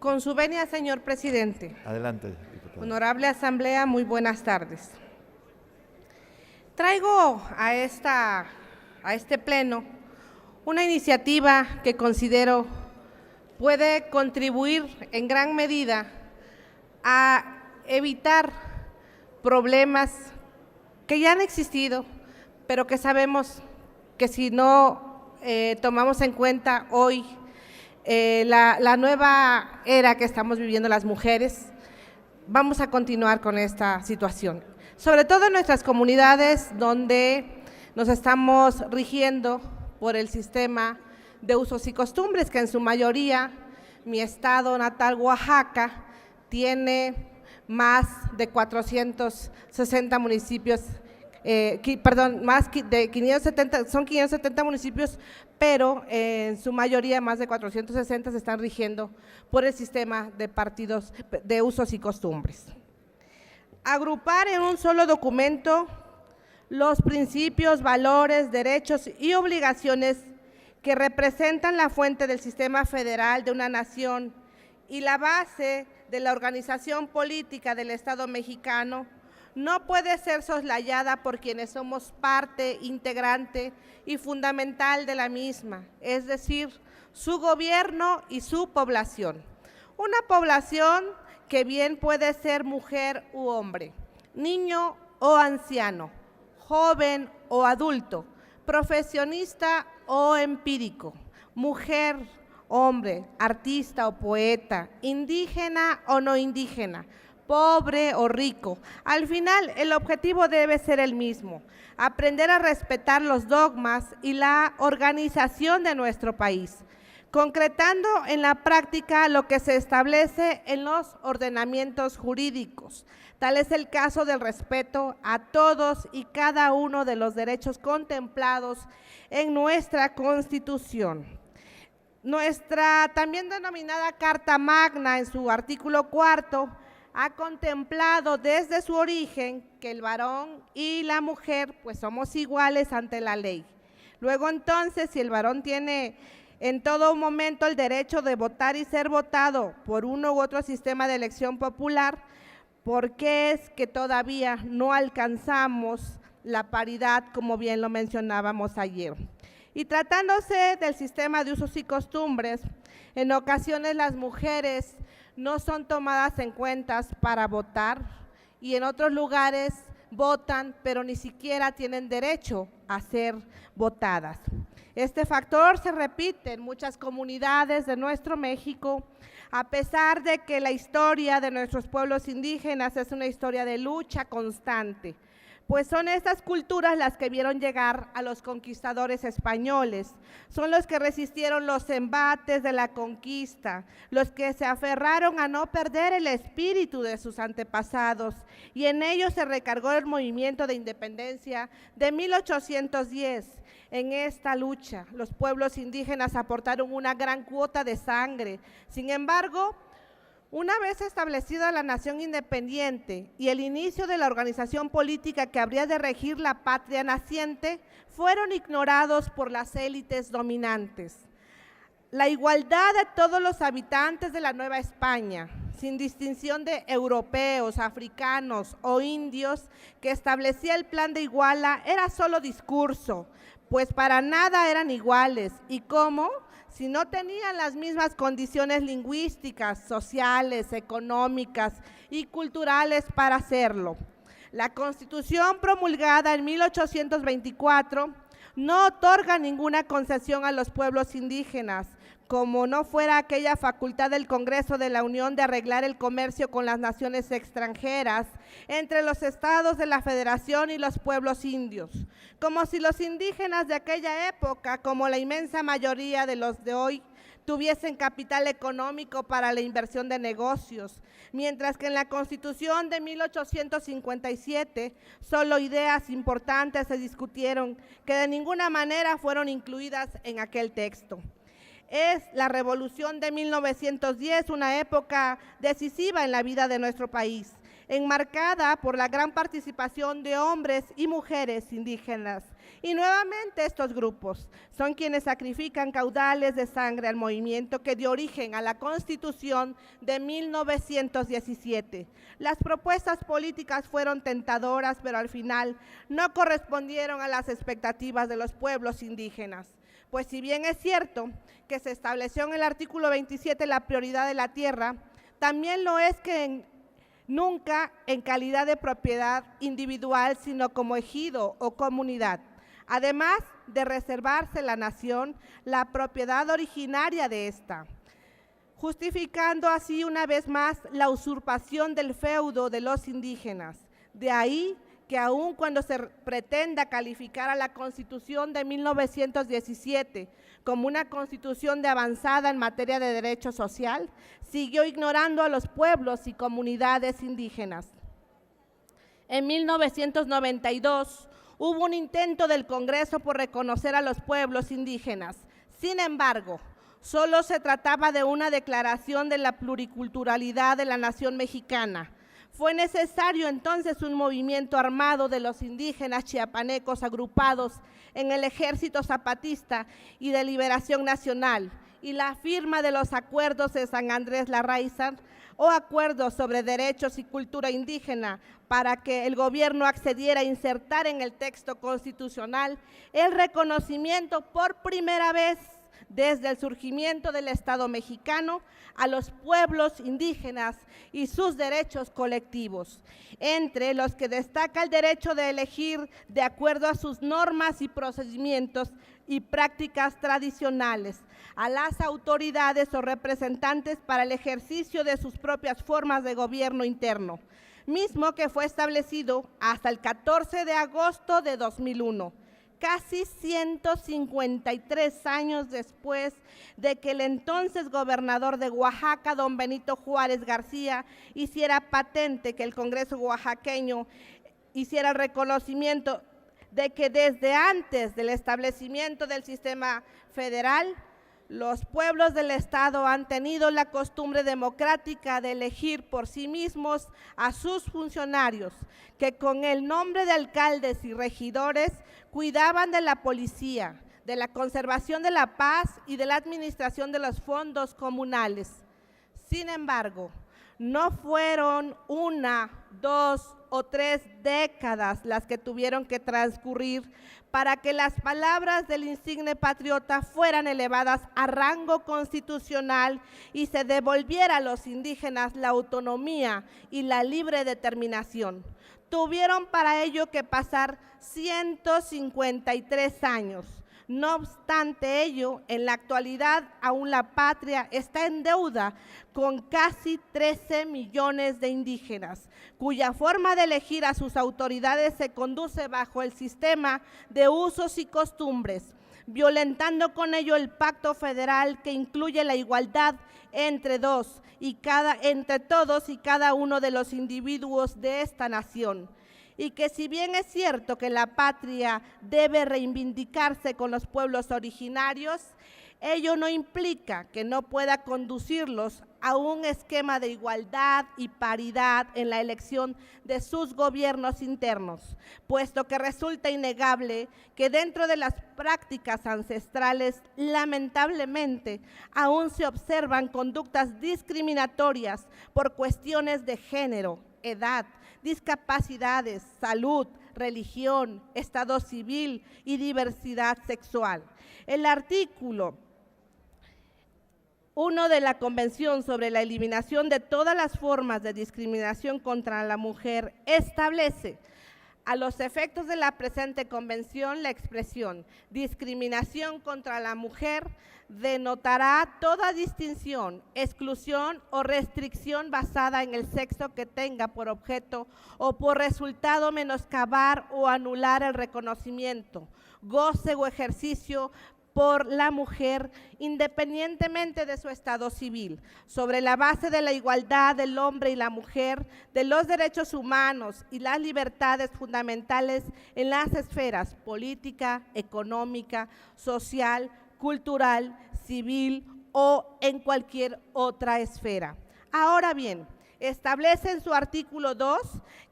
Con su venia, señor presidente. Adelante, diputada. Honorable Asamblea, muy buenas tardes. Traigo a este pleno una iniciativa que considero puede contribuir en gran medida a evitar problemas que ya han existido, pero que sabemos que si no tomamos en cuenta hoy la nueva era que estamos viviendo las mujeres, vamos a continuar con esta situación. Sobre todo en nuestras comunidades donde nos estamos rigiendo por el sistema de usos y costumbres, que en su mayoría mi estado natal, Oaxaca, tiene más de 460 municipios, más de 570, son 570 municipios, pero en su mayoría más de 460 se están rigiendo por el sistema de partidos de usos y costumbres. Agrupar en un solo documento los principios, valores, derechos y obligaciones que representan la fuente del sistema federal de una nación y la base de la organización política del Estado mexicano no puede ser soslayada por quienes somos parte integrante y fundamental de la misma, es decir, su gobierno y su población. Una población que bien puede ser mujer u hombre, niño o anciano, joven o adulto, profesionista o empírico, mujer, hombre, artista o poeta, indígena o no indígena, pobre o rico. Al final, el objetivo debe ser el mismo: aprender a respetar los dogmas y la organización de nuestro país, concretando en la práctica lo que se establece en los ordenamientos jurídicos. Tal es el caso del respeto a todos y cada uno de los derechos contemplados en nuestra Constitución. Nuestra también denominada Carta Magna, en su artículo 4, ha contemplado desde su origen que el varón y la mujer pues somos iguales ante la ley. Luego entonces, si el varón tiene en todo momento el derecho de votar y ser votado por uno u otro sistema de elección popular, ¿por qué es que todavía no alcanzamos la paridad, como bien lo mencionábamos ayer? Y tratándose del sistema de usos y costumbres, en ocasiones las mujeres no son tomadas en cuenta para votar y en otros lugares votan, pero ni siquiera tienen derecho a ser votadas. Este factor se repite en muchas comunidades de nuestro México, a pesar de que la historia de nuestros pueblos indígenas es una historia de lucha constante, pues son estas culturas las que vieron llegar a los conquistadores españoles, son los que resistieron los embates de la conquista, los que se aferraron a no perder el espíritu de sus antepasados, y en ellos se recargó el movimiento de independencia de 1810. En esta lucha, los pueblos indígenas aportaron una gran cuota de sangre. Sin embargo, una vez establecida la nación independiente y el inicio de la organización política que habría de regir la patria naciente, fueron ignorados por las élites dominantes. La igualdad de todos los habitantes de la Nueva España, sin distinción de europeos, africanos o indios, que establecía el Plan de Iguala, era solo discurso, pues para nada eran iguales. ¿Y cómo? Si no tenían las mismas condiciones lingüísticas, sociales, económicas y culturales para hacerlo. La Constitución promulgada en 1824 no otorga ninguna concesión a los pueblos indígenas, como no fuera aquella facultad del Congreso de la Unión de arreglar el comercio con las naciones extranjeras entre los estados de la Federación y los pueblos indios, como si los indígenas de aquella época, como la inmensa mayoría de los de hoy, tuviesen capital económico para la inversión de negocios, mientras que en la Constitución de 1857 solo ideas importantes se discutieron que de ninguna manera fueron incluidas en aquel texto. Es la Revolución de 1910 una época decisiva en la vida de nuestro país. enmarcada por la gran participación de hombres y mujeres indígenas. Y nuevamente estos grupos son quienes sacrifican caudales de sangre al movimiento que dio origen a la Constitución de 1917. Las propuestas políticas fueron tentadoras, pero al final no correspondieron a las expectativas de los pueblos indígenas. Pues si bien es cierto que se estableció en el artículo 27 la prioridad de la tierra, también lo es que nunca en calidad de propiedad individual, sino como ejido o comunidad. Además de reservarse la nación la propiedad originaria de esta, justificando así una vez más la usurpación del feudo de los indígenas. De ahí que aun cuando se pretenda calificar a la Constitución de 1917 como una constitución de avanzada en materia de derecho social, siguió ignorando a los pueblos y comunidades indígenas. En 1992 hubo un intento del Congreso por reconocer a los pueblos indígenas. Sin embargo, solo se trataba de una declaración de la pluriculturalidad de la nación mexicana. Fue necesario entonces un movimiento armado de los indígenas chiapanecos agrupados en el Ejército Zapatista y de Liberación Nacional y la firma de los acuerdos de San Andrés Larraíza o acuerdos sobre derechos y cultura indígena para que el gobierno accediera a insertar en el texto constitucional el reconocimiento por primera vez desde el surgimiento del Estado mexicano a los pueblos indígenas y sus derechos colectivos, entre los que destaca el derecho de elegir de acuerdo a sus normas y procedimientos y prácticas tradicionales, a las autoridades o representantes para el ejercicio de sus propias formas de gobierno interno, mismo que fue establecido hasta el 14 de agosto de 2001. Casi 153 años después de que el entonces gobernador de Oaxaca, don Benito Juárez García, hiciera patente que el Congreso oaxaqueño hiciera el reconocimiento de que desde antes del establecimiento del sistema federal, los pueblos del Estado han tenido la costumbre democrática de elegir por sí mismos a sus funcionarios, que con el nombre de alcaldes y regidores cuidaban de la policía, de la conservación de la paz y de la administración de los fondos comunales. Sin embargo, no fueron 1, 2 o 3 décadas las que tuvieron que transcurrir para que las palabras del insigne patriota fueran elevadas a rango constitucional y se devolviera a los indígenas la autonomía y la libre determinación. Tuvieron para ello que pasar 153 años. No obstante ello, en la actualidad aún la patria está en deuda con casi 13 millones de indígenas, cuya forma de elegir a sus autoridades se conduce bajo el sistema de usos y costumbres, violentando con ello el pacto federal que incluye la igualdad entre todos y cada uno de los individuos de esta nación. Y que si bien es cierto que la patria debe reivindicarse con los pueblos originarios, ello no implica que no pueda conducirlos a un esquema de igualdad y paridad en la elección de sus gobiernos internos, puesto que resulta innegable que dentro de las prácticas ancestrales, lamentablemente, aún se observan conductas discriminatorias por cuestiones de género, edad, discapacidades, salud, religión, estado civil y diversidad sexual. El artículo 1 de la Convención sobre la eliminación de todas las formas de discriminación contra la mujer establece: a los efectos de la presente convención, la expresión discriminación contra la mujer denotará toda distinción, exclusión o restricción basada en el sexo que tenga por objeto o por resultado menoscabar o anular el reconocimiento, goce o ejercicio por la mujer, independientemente de su estado civil, sobre la base de la igualdad del hombre y la mujer, de los derechos humanos y las libertades fundamentales en las esferas política, económica, social, cultural, civil o en cualquier otra esfera. Ahora bien, establece en su artículo 2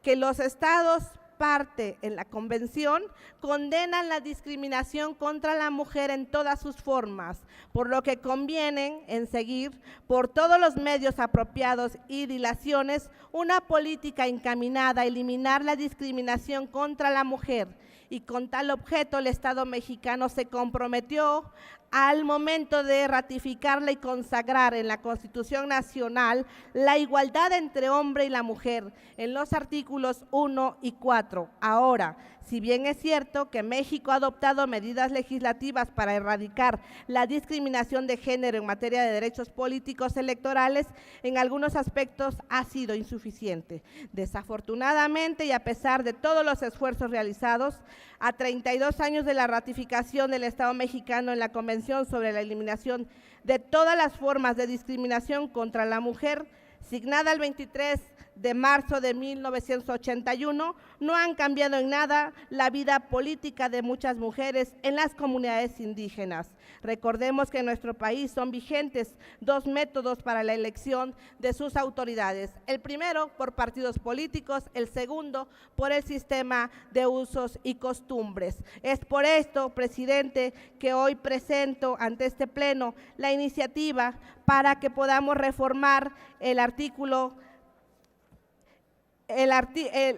que los estados parte en la convención condenan la discriminación contra la mujer en todas sus formas, por lo que convienen en seguir por todos los medios apropiados y dilaciones una política encaminada a eliminar la discriminación contra la mujer, y con tal objeto el Estado mexicano se comprometió al momento de ratificarla y consagrar en la Constitución Nacional la igualdad entre hombre y la mujer en los artículos 1 y 4. Ahora, si bien es cierto que México ha adoptado medidas legislativas para erradicar la discriminación de género en materia de derechos políticos electorales, en algunos aspectos ha sido insuficiente. Desafortunadamente, y a pesar de todos los esfuerzos realizados, a 32 años de la ratificación del Estado mexicano en la Convención sobre la eliminación de todas las formas de discriminación contra la mujer, signada el 23 de marzo de 1981, no han cambiado en nada la vida política de muchas mujeres en las comunidades indígenas. Recordemos que en nuestro país son vigentes dos métodos para la elección de sus autoridades. El primero por partidos políticos, el segundo por el sistema de usos y costumbres. Es por esto, presidente, que hoy presento ante este pleno la iniciativa para que podamos reformar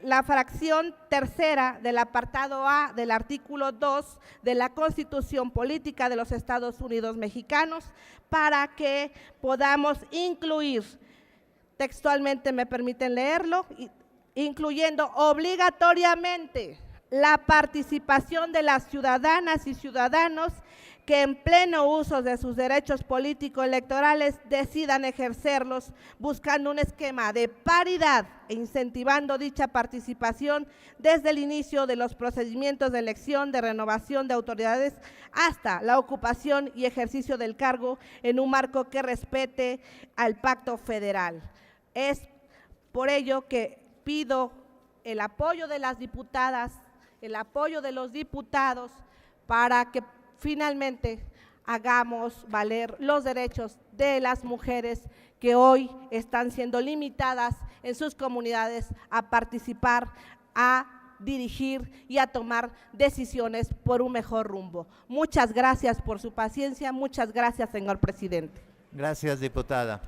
la fracción tercera del apartado A del artículo 2 de la Constitución Política de los Estados Unidos Mexicanos, para que podamos incluir, textualmente me permiten leerlo, incluyendo obligatoriamente la participación de las ciudadanas y ciudadanos que en pleno uso de sus derechos políticos electorales decidan ejercerlos, buscando un esquema de paridad e incentivando dicha participación desde el inicio de los procedimientos de elección, de renovación de autoridades, hasta la ocupación y ejercicio del cargo en un marco que respete al Pacto Federal. Es por ello que pido el apoyo de las diputadas, el apoyo de los diputados, para que finalmente hagamos valer los derechos de las mujeres que hoy están siendo limitadas en sus comunidades a participar, a dirigir y a tomar decisiones por un mejor rumbo. Muchas gracias por su paciencia, muchas gracias, señor presidente. Gracias, diputada.